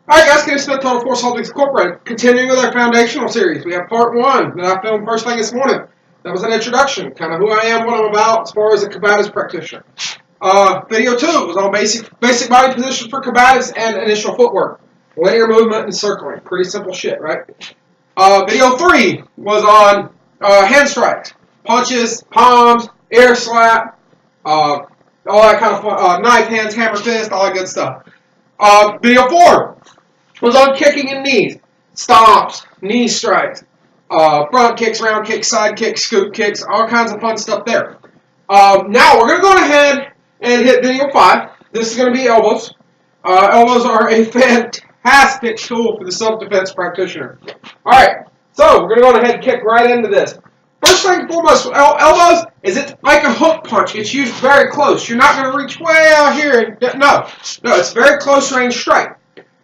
Alright guys, Kenny Smith, Total Force Holdings Incorporated. Continuing with our foundational series. We have part 1 that I filmed first thing this morning. That was an introduction, kind of who I am, what I'm about as far as a combatives practitioner. Video 2 was on basic body positions for combatives and initial footwork. Linear movement and circling. Pretty simple shit, right? Video 3 was on hand strikes. Punches, palms, air slap, all that kind of fun. Knife hands, hammer fist, all that good stuff. Video 4 was on kicking and knees, stomps, knee strikes, front kicks, round kicks, side kicks, scoop kicks, all kinds of fun stuff there. Now we're going to go ahead and hit video 5. This is going to be elbows. Elbows are a fantastic tool for the self-defense practitioner. Alright, so we're going to go ahead and kick right into this. First thing and foremost, elbows is it's like a hook punch. It's used very close. You're not going to reach way out here. No, it's very close range strike.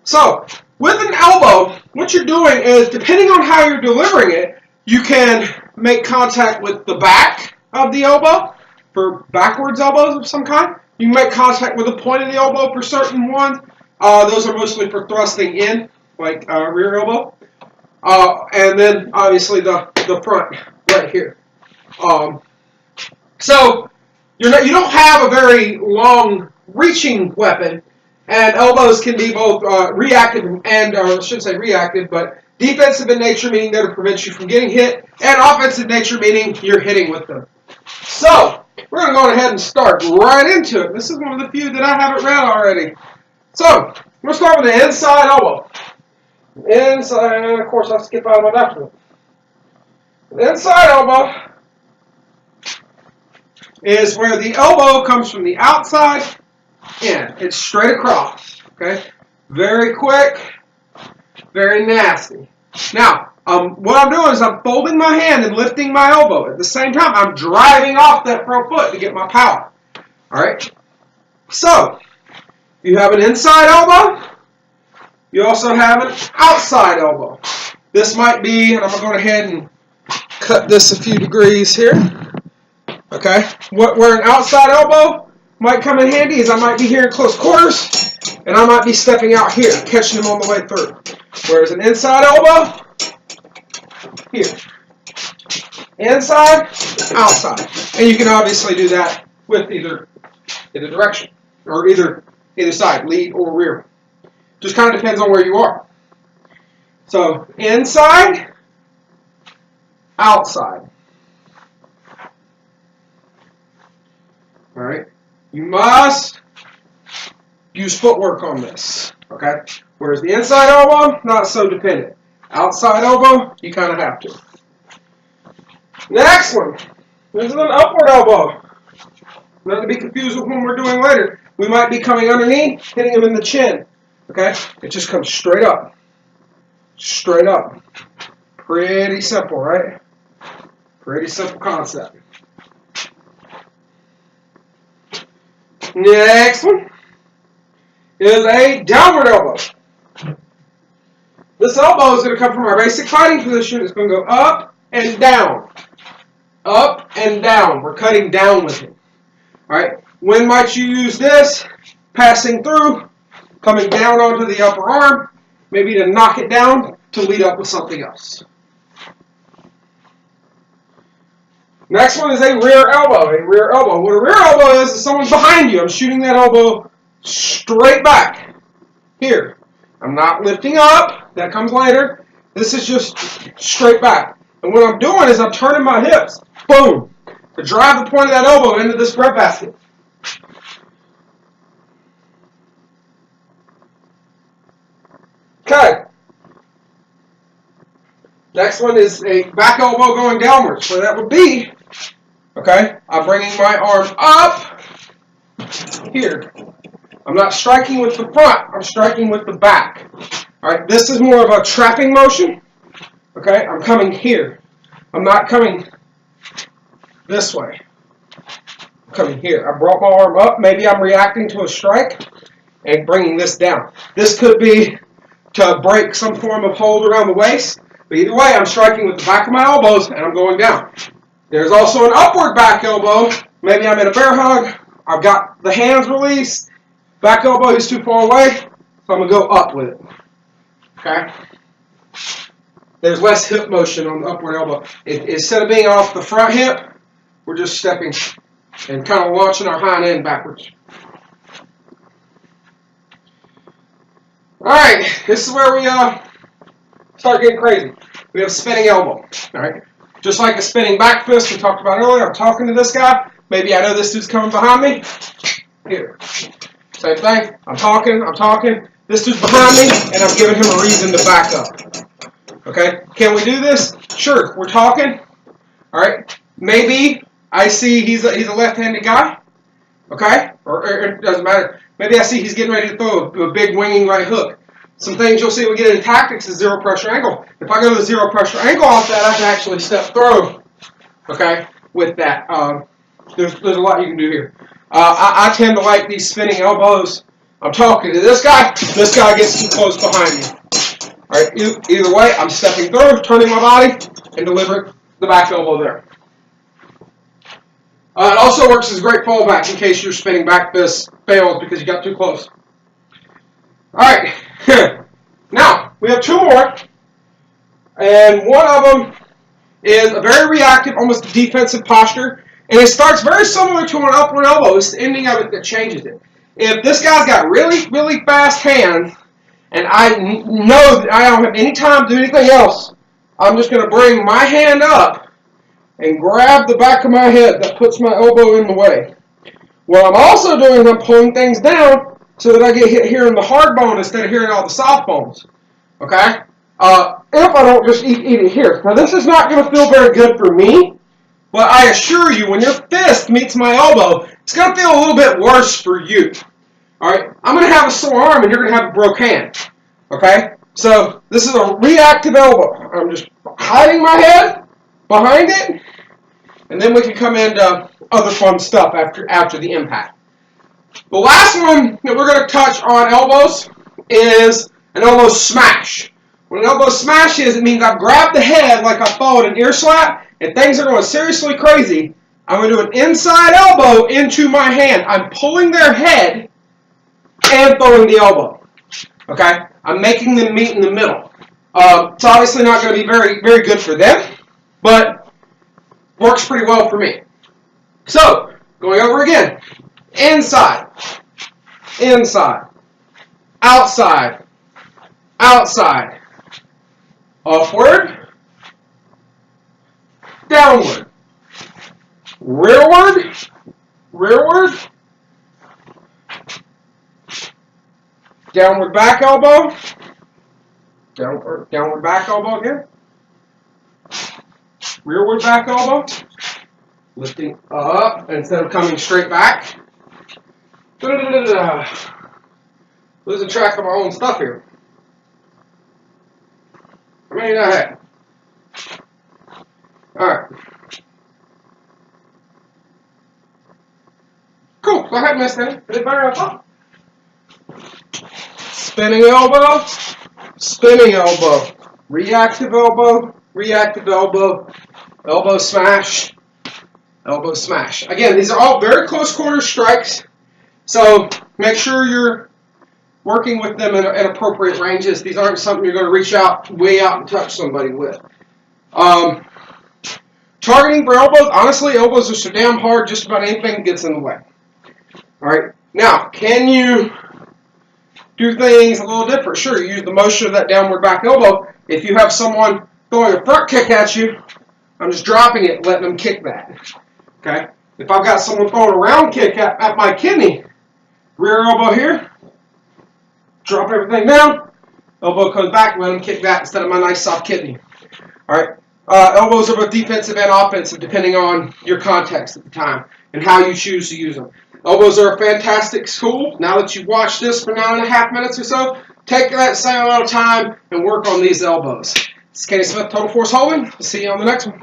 So, with an elbow, what you're doing is, depending on how you're delivering it, you can make contact with the back of the elbow for backwards elbows of some kind. You can make contact with the point of the elbow for certain ones. Those are mostly for thrusting in, like rear elbow. And then, obviously, the front right here. So, you don't have a very long reaching weapon. And elbows can be both reactive and, or I shouldn't say reactive, but defensive in nature, meaning they're to prevent you from getting hit, and offensive nature, meaning you're hitting with them. So, we're going to go ahead and start right into it. This is one of the few that I haven't read already. So, I'm going to start with the inside elbow. Inside, and of course, I'll skip out of my document. The inside elbow is where the elbow comes from the outside in. It's straight across, okay? Very quick, very nasty. Now, what I'm doing is I'm folding my hand and lifting my elbow. At the same time, I'm driving off that front foot to get my power. All right? So, you have an inside elbow. You also have an outside elbow. This might be, and I'm going to go ahead and cut this a few degrees here. Okay? Where an outside elbow might come in handy is I might be here in close quarters, and I might be stepping out here, catching them on the way through. Whereas an inside elbow, here. Inside, outside. And you can obviously do that with either direction, or either side, lead or rear. Just kind of depends on where you are. So, inside, outside. All right. You must use footwork on this, okay? Whereas the inside elbow, not so dependent. Outside elbow, you kind of have to. Next one. This is an upward elbow. Not to be confused with one we're doing later. We might be coming underneath, hitting him in the chin, okay? It just comes straight up. Straight up. Pretty simple, right? Pretty simple concept. Next one is a downward elbow. This elbow is going to come from our basic fighting position. It's going to go up and down. Up and down. We're cutting down with it. Alright. When might you use this? Passing through, coming down onto the upper arm, maybe to knock it down to lead up with something else. Next one is a rear elbow. A rear elbow. What a rear elbow is someone's behind you. I'm shooting that elbow straight back. Here. I'm not lifting up. That comes later. This is just straight back. And what I'm doing is I'm turning my hips. Boom. To drive the point of that elbow into this breadbasket. Okay. Next one is a back elbow going downwards. So that would be, okay, I'm bringing my arm up here. I'm not striking with the front. I'm striking with the back. All right, this is more of a trapping motion. Okay, I'm coming here. I'm not coming this way. I'm coming here. I brought my arm up. Maybe I'm reacting to a strike and bringing this down. This could be to break some form of hold around the waist. But either way, I'm striking with the back of my elbows and I'm going down. There's also an upward back elbow. Maybe I'm in a bear hug. I've got the hands released. Back elbow is too far away, so I'm going to go up with it. Okay? There's less hip motion on the upward elbow. Instead of being off the front hip, we're just stepping and kind of launching our hind end backwards. All right, this is where we start getting crazy. We have spinning elbow. All right, just like a spinning back fist we talked about earlier. I'm talking to this guy. Maybe I know this dude's coming behind me. Here, same thing. I'm talking. This dude's behind me, and I'm giving him a reason to back up. Okay, can we do this? Sure. We're talking. All right. Maybe I see he's a left-handed guy. Okay, or it doesn't matter. Maybe I see he's getting ready to throw a big winging right hook. Some things you'll see we get in tactics is zero pressure angle. If I go to the zero pressure angle off that, I can actually step through. Okay, with that. There's a lot you can do here. I tend to like these spinning elbows. I'm talking to this guy gets too close behind me. All right, either way, I'm stepping through, turning my body, and delivering the back elbow there. It also works as a great fallback in case your spinning back fist fails because you got too close. All right, now we have two more, and one of them is a very reactive, almost defensive posture, and it starts very similar to an upward elbow. It's the ending of it that changes it. If this guy's got really, really fast hands, and I know that I don't have any time to do anything else, I'm just going to bring my hand up and grab the back of my head that puts my elbow in the way. What I'm also doing is I'm pulling things down so that I get hit here in the hard bone instead of here in all the soft bones. Okay? If I don't just eat it here. Now this is not going to feel very good for me, but I assure you when your fist meets my elbow, it's going to feel a little bit worse for you. Alright? I'm going to have a sore arm and you're going to have a broke hand. Okay? So this is a reactive elbow. I'm just hiding my head behind it, and then we can come into other fun stuff after the impact. The last one that we're going to touch on elbows is an elbow smash. What an elbow smash is, it means I've grabbed the head like I followed an ear slap, and things are going seriously crazy. I'm going to do an inside elbow into my hand. I'm pulling their head and throwing the elbow. Okay? I'm making them meet in the middle. It's obviously not going to be very, very good for them, but works pretty well for me. So, going over again. Inside, inside, outside, outside, upward, downward, rearward, rearward, downward back elbow, downward back elbow again, rearward back elbow, lifting up instead of coming straight back. Losing track of my own stuff here. How many did I have? Alright. Cool, so I hadn't missed any. I did better than I thought. Spinning elbow, reactive elbow, reactive elbow, elbow smash, elbow smash. Again, these are all very close quarter strikes, so make sure you're working with them at appropriate ranges. These aren't something you're going to reach out, way out and touch somebody with. Targeting for elbows, honestly, elbows are so damn hard, just about anything gets in the way. All right, now, can you do things a little different? Sure, you use the motion of that downward back elbow. If you have someone throwing a front kick at you, I'm just dropping it, letting them kick that. Okay? If I've got someone throwing a round kick at my kidney, rear elbow here, drop everything down, elbow comes back, let them kick that instead of my nice soft kidney. All right? Elbows are both defensive and offensive depending on your context at the time and how you choose to use them. Elbows are a fantastic tool. Now that you've watched this for 9.5 minutes or so, take that same amount of time and work on these elbows. This is Kenny Smith, Total Force Holding. See you on the next one.